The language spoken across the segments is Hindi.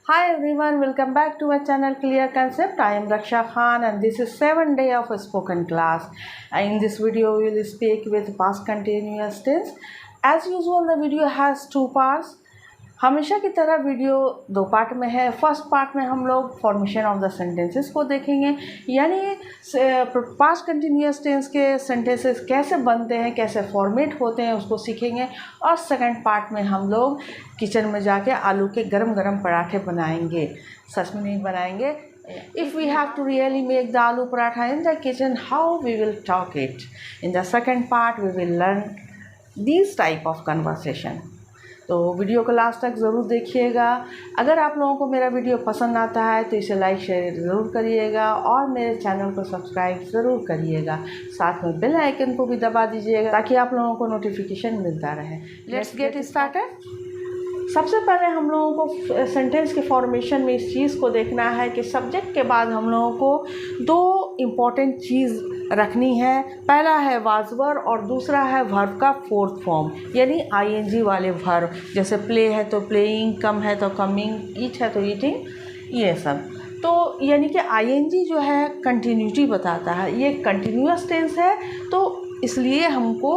Hi everyone, welcome back to our channel Clear Concept. I am Raksha Khan and this is 7th day of a spoken class. In this video we will speak with past continuous tense. As usual the video has two parts. हमेशा की तरह वीडियो दो पार्ट में है। फर्स्ट पार्ट में हम लोग फॉर्मेशन ऑफ द सेंटेंसेस को देखेंगे, यानी पास्ट कंटिन्यूअस टेंस के सेंटेंसेस कैसे बनते हैं, कैसे फॉर्मेट होते हैं उसको सीखेंगे। और सेकंड पार्ट में हम लोग किचन में जाके आलू के गरम गरम पराठे बनाएंगे। सच में नहीं बनाएंगे। If we have to really make the aloo paratha in the kitchen, how we will talk it. In the second part we will learn these type of conversation. तो वीडियो को लास्ट तक ज़रूर देखिएगा। अगर आप लोगों को मेरा वीडियो पसंद आता है तो इसे लाइक शेयर ज़रूर करिएगा और मेरे चैनल को सब्सक्राइब ज़रूर करिएगा। साथ में बेल आइकन को भी दबा दीजिएगा ताकि आप लोगों को नोटिफिकेशन मिलता रहे। Let's get started. सबसे पहले हम लोगों को सेंटेंस के फॉर्मेशन में इस चीज़ को देखना है कि सब्जेक्ट के बाद हम लोगों को दो इम्पॉर्टेंट चीज़ रखनी है। पहला है वाज वर्ब और दूसरा है वर्ब का फोर्थ फॉर्म, यानी आईएनजी वाले वर्ब। जैसे प्ले है तो प्लेइंग, कम है तो कमिंग, ईट है तो ईटिंग, ये सब। तो यानी कि आईएनजी जो है कंटिन्यूटी बताता है, ये कंटिन्यूअस टेंस है तो इसलिए हमको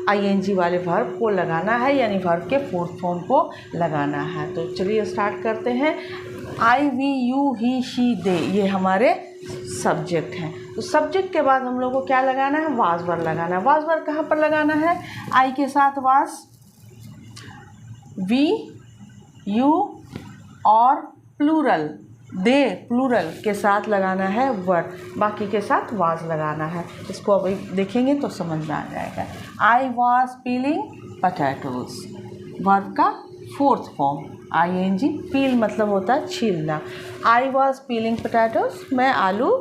आईएनजी वाले वर्ब को लगाना है, यानी वर्ब के फोर्थ फॉर्म को लगाना है। तो चलिए स्टार्ट करते हैं। आई, वी, यू, ही, शी, दे, ये हमारे सब्जेक्ट हैं। तो सब्जेक्ट के बाद हम लोग को क्या लगाना है? वाज वर्ब लगाना है। वाज वर्ब कहाँ पर लगाना है? आई के साथ वाज, वी, यू और प्लूरल दे, प्लूरल के साथ लगाना है वर्ब, बाकी के साथ वाज लगाना है। इसको अभी देखेंगे तो समझ में आ जाएगा। आई वॉज पीलिंग पोटैटोज, वर्ब का फोर्थ फॉर्म आईएनजी। पील मतलब होता है छीलना। आई वॉज पीलिंग पोटैटोज, मैं आलू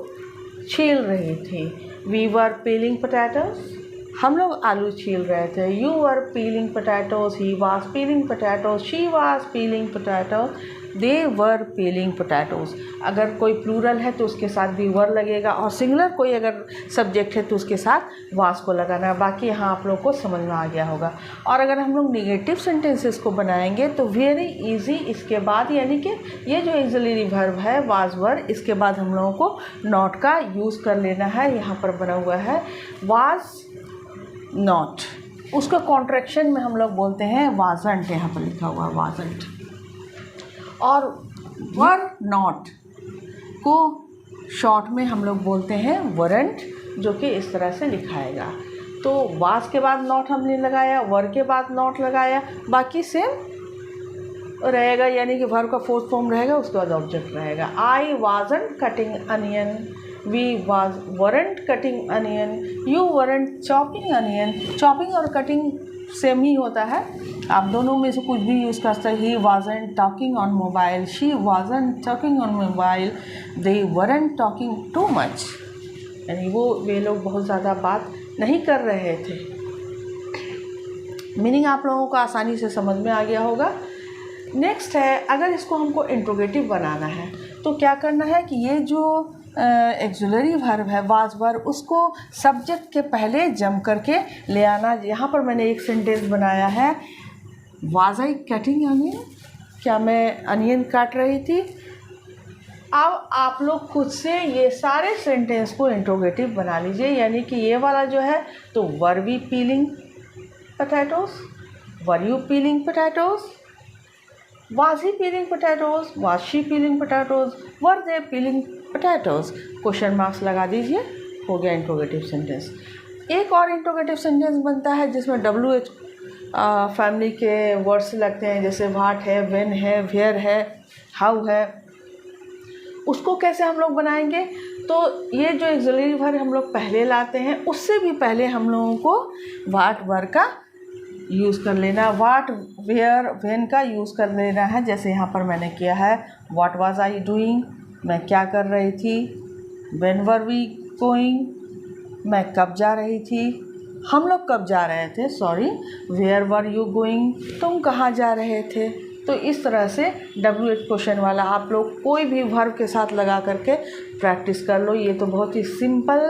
छील रही थी। वी वर पीलिंग पोटैटोज, हम लोग आलू छील रहे थे। You were piling potatoes, he was peeling potatoes, she was peeling potatoes, they were piling potatoes. अगर कोई प्लूरल है तो उसके साथ भी वर लगेगा और सिंगुलर कोई अगर सब्जेक्ट है तो उसके साथ वाज को लगाना है। बाकी यहाँ आप लोग को समझ में आ गया होगा। और अगर हम लोग निगेटिव सेंटेंसेस को बनाएंगे तो वेरी इजी, इसके बाद यानी कि ये जो ऑक्सिलरी वर्ब है वाज वर्ब, इसके बाद हम लोगों को नॉट का यूज़ कर लेना है। यहाँ पर बना हुआ है वाज नॉट, उसका कॉन्ट्रैक्शन में हम लोग बोलते हैं वाजंट, यहाँ पर लिखा हुआ है वाजंट। और वर नॉट को शॉर्ट में हम लोग बोलते हैं वरंट, जो कि इस तरह से लिखाएगा। तो वाज के बाद नॉट हमने लगाया, वर के बाद नॉट लगाया, बाकी सेम रहेगा, यानी कि वर्ब का फोर्थ फॉर्म रहेगा, उसके बाद ऑब्जेक्ट रहेगा। I wasn't cutting onion, we weren't cutting onion, you weren't chopping onion. Chopping और कटिंग सेम ही होता है, आप दोनों में से कुछ भी यूज़ कर सकते हैं। He wasn't talking on mobile, she wasn't talking on mobile, they weren't talking too much, यानी वे लोग बहुत ज़्यादा बात नहीं कर रहे थे। मीनिंग आप लोगों को आसानी से समझ में आ गया होगा। नेक्स्ट है, अगर इसको हमको इंट्रोगेटिव बनाना है तो क्या करना है कि ये जो एक्सुलरी वर्ब है वाज वर्ब, उसको सब्जेक्ट के पहले जम करके ले आना। यहाँ पर मैंने एक सेंटेंस बनाया है, वाज आई कटिंग अनियन, क्या मैं अनियन काट रही थी। अब आप लोग खुद से ये सारे सेंटेंस को इंट्रोगेटिव बना लीजिए, यानी कि ये वाला जो है तो were we peeling potatoes, were you peeling potatoes, was he peeling potatoes, was she peeling potatoes, were they peeling potatoes, question marks लगा दीजिए, हो गया इंट्रोगेटिव सेंटेंस। एक और इंट्रोगेटिव सेंटेंस बनता है जिसमें WH फैमिली के वर्ड्स लगते हैं, जैसे व्हाट है, व्हेन है, वेयर है, हाउ है। उसको कैसे हम लोग बनाएंगे? तो ये जो ऑक्सिलरी वर्ब हम लोग पहले लाते हैं, उससे भी पहले हम लोगों को व्हाट वर्ब का यूज़ कर लेना, वाट वेयर व्हेन का यूज़ कर लेना है। जैसे यहाँ पर मैंने किया है, व्हाट वाज आई डूइंग, मैं क्या कर रही थी। व्हेन वर वी गोइंग, मैं कब जा रही थी, हम लोग कब जा रहे थे, sorry. Where were you going, तुम कहाँ जा रहे थे। तो इस तरह से WH क्वेश्चन वाला आप लोग कोई भी वर्ब के साथ लगा करके प्रैक्टिस कर लो। ये तो बहुत ही सिंपल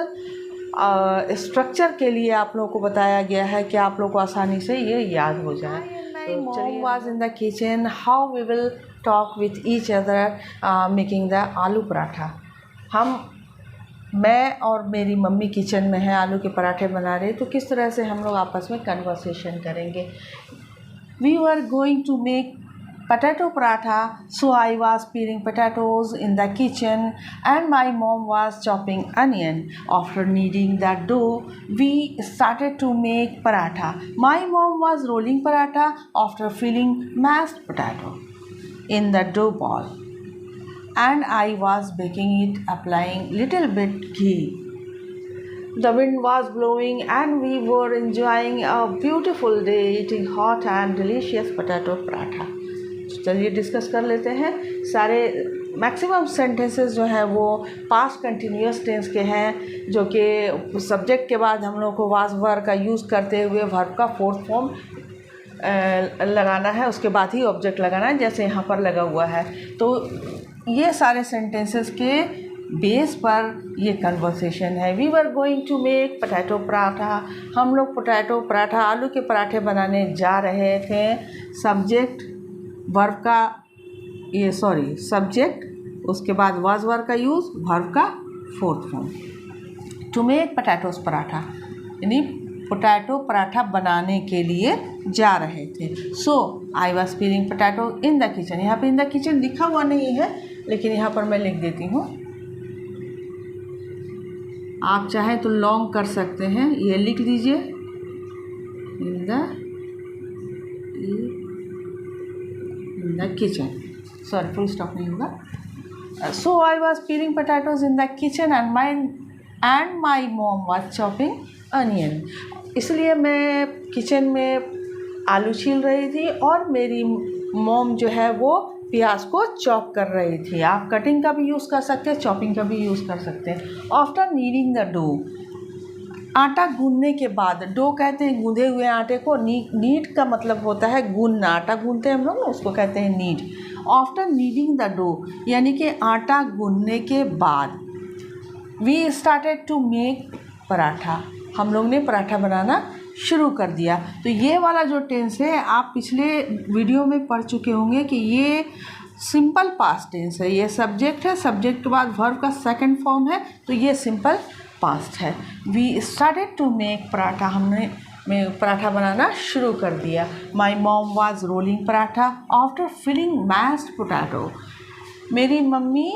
स्ट्रक्चर के लिए आप लोगों को बताया गया है कि आप लोग को आसानी से ये याद हो जाए। तो mom was in the kitchen, how we will talk with each other making the आलू पराठा. मैं और मेरी मम्मी किचन में है, आलू के पराठे बना रहे, तो किस तरह से हम लोग आपस में कन्वर्सेशन करेंगे. We were going to make potato paratha, so I was peeling potatoes in the kitchen and my mom was chopping onion. After kneading the dough, we started to make paratha. My mom was rolling paratha after filling mashed potato in the dough ball, and I was baking it, applying little bit ghee. The wind was blowing and we were enjoying a beautiful day eating hot and delicious potato paratha. चलिए डिस्कस कर लेते हैं. सारे मैक्सिमम सेंटेंसेस जो हैं वो पास्ट कंटिन्यूअस टेंस के हैं, जो कि सब्जेक्ट के बाद हम लोग को वाज वर्ब का यूज़ करते हुए वर्ब का फोर्थ फॉर्म लगाना है, उसके बाद ही ऑब्जेक्ट लगाना है, जैसे यहाँ पर लगा हुआ है. तो ये सारे सेंटेंसेस के बेस पर ये कन्वर्सेशन है. We were going to make potato paratha. हम लोग पोटैटो पराठा, आलू के पराठे बनाने जा रहे थे. सब्जेक्ट वर्ब का सब्जेक्ट, उसके बाद वाज वर्ब का यूज़, वर्ब का fourth form. To make potatoes paratha यानी पोटैटो पराठा बनाने के लिए जा रहे थे. So I was peeling potato in the kitchen. यहाँ पे इन द किचन लिखा हुआ नहीं है, लेकिन यहाँ पर मैं लिख देती हूँ. आप चाहें तो लॉन्ग कर सकते हैं, ये लिख लीजिए in the kitchen. Sorry, full stop नहीं होगा. So I was peeling potatoes in the kitchen and my mom was chopping onion. इसलिए मैं किचन में आलू छील रही थी और मेरी मॉम जो है वो प्याज को चॉप कर रही थी. आप कटिंग का भी यूज़ कर सकते हैं, चॉपिंग का भी यूज़ कर सकते हैं. आफ्टर नीडिंग द डो, आटा गूंदने के बाद, डो कहते हैं गूंदे हुए आटे को. नीड का मतलब होता है गूंदना. आटा गूंदते हैं हम लोग, उसको कहते हैं knead. After kneading the dough यानी कि आटा गूंदने के बाद, we started to make paratha. हम लोग ने पराठा बनाना शुरू कर दिया. तो ये वाला जो टेंस है आप पिछले वीडियो में पढ़ चुके होंगे कि ये सिंपल पास्ट टेंस है. ये सब्जेक्ट है, सब्जेक्ट के बाद वर्ब का सेकंड फॉर्म है, तो ये सिंपल पास्ट है. We started to make paratha. हमने पराठा बनाना शुरू कर दिया. My mom was rolling paratha after filling mashed potato. मेरी मम्मी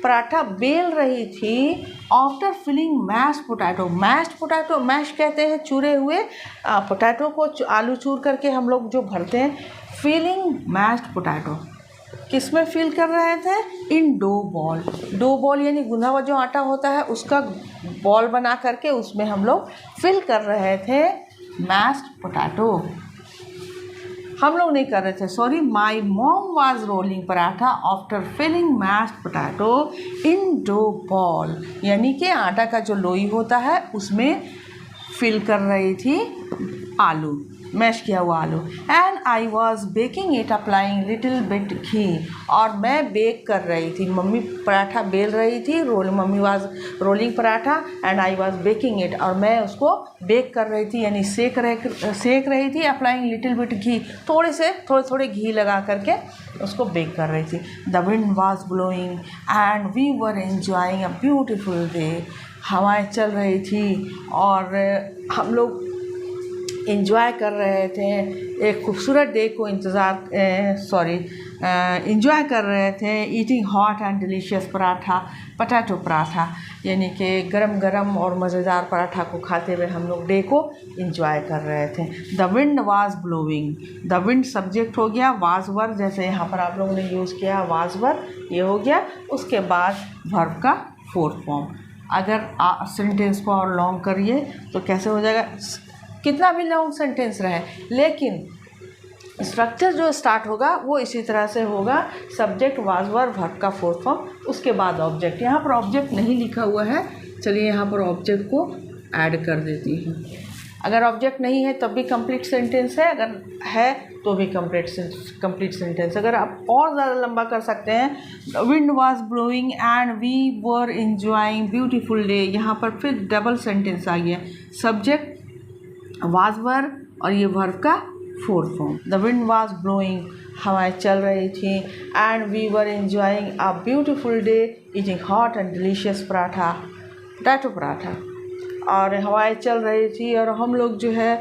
पराठा बेल रही थी after filling mashed potato. Mashed potato, mash कहते हैं चूरे हुए पोटैटो को, आलू चूर करके हम लोग जो भरते हैं. फिलिंग मैश्ड पोटैटो किस में फिल कर रहे थे? इन डो बॉल. डो बॉल यानी गुंदा हुआ जो आटा होता है उसका बॉल बना करके उसमें हम लोग फिल कर रहे थे मैश्ड पोटैटो. हम लोग नहीं कर रहे थे, sorry. My mom was rolling paratha after filling mashed potato in dough ball यानी कि आटा का जो लोई होता है उसमें फिल कर रही थी आलू, मैश किया हुआ आलू. And I was baking it applying little bit ghee. और मैं बेक कर रही थी. मम्मी पराठा बेल रही थी, mummy was rolling paratha and I was baking it, और मैं उसको बेक कर रही थी यानी सेक रही थी. अप्लाइंग लिटिल बिट घी, थोड़े घी लगा करके उसको बेक कर रही थी. The wind was blowing and we were enjoying a beautiful day. हवाएं चल रही थी और हम लोग इंजॉय कर रहे थे, एक खूबसूरत डे को इंजॉय कर रहे थे. Eating hot and delicious paratha, potato paratha यानी कि गरम गरम और मज़ेदार पराठा को खाते हुए हम लोग डे को इंजॉय कर रहे थे. The wind was blowing. The wind subject हो गया, वाज वर्ब जैसे यहाँ पर आप लोगों ने यूज़ किया वाज वर्ब, ये हो गया. उसके बाद वर्ब का फोर्थ फॉर्म. अगर सेंटेंस को और लॉन्ग करिए तो कैसे हो जाएगा? कितना भी लॉन्ग सेंटेंस रहे, लेकिन स्ट्रक्चर जो स्टार्ट होगा वो इसी तरह से होगा. सब्जेक्ट वाज वर्ब, वर्ब का फोर्थ फॉर्म, उसके बाद ऑब्जेक्ट. यहाँ पर ऑब्जेक्ट नहीं लिखा हुआ है, चलिए यहाँ पर ऑब्जेक्ट को ऐड कर देती हूँ. अगर ऑब्जेक्ट नहीं है तब भी कंप्लीट सेंटेंस है, अगर है तो भी कंप्लीट सेंटेंस. अगर आप और ज़्यादा लंबा कर सकते हैं, wind was blowing and we were enjoying beautiful day. यहाँ पर फिर डबल सेंटेंस आ गया. सब्जेक्ट वाज वर्ब और ये वर्ब का फूड रूम। द विंड वॉज ब्लोइंग, हवाएं चल रही थी and we were enjoying a beautiful day eating hot and delicious paratha, potato paratha. और हवाएं चल रही थी और हम लोग जो है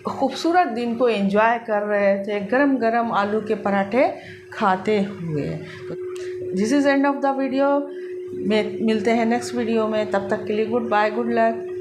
खूबसूरत दिन को एंजॉय कर रहे थे, गरम गरम आलू के पराठे खाते हुए। This is end of the video. मिलते हैं नेक्स्ट वीडियो में, तब तक के लिए गुड बाय, गुड लक।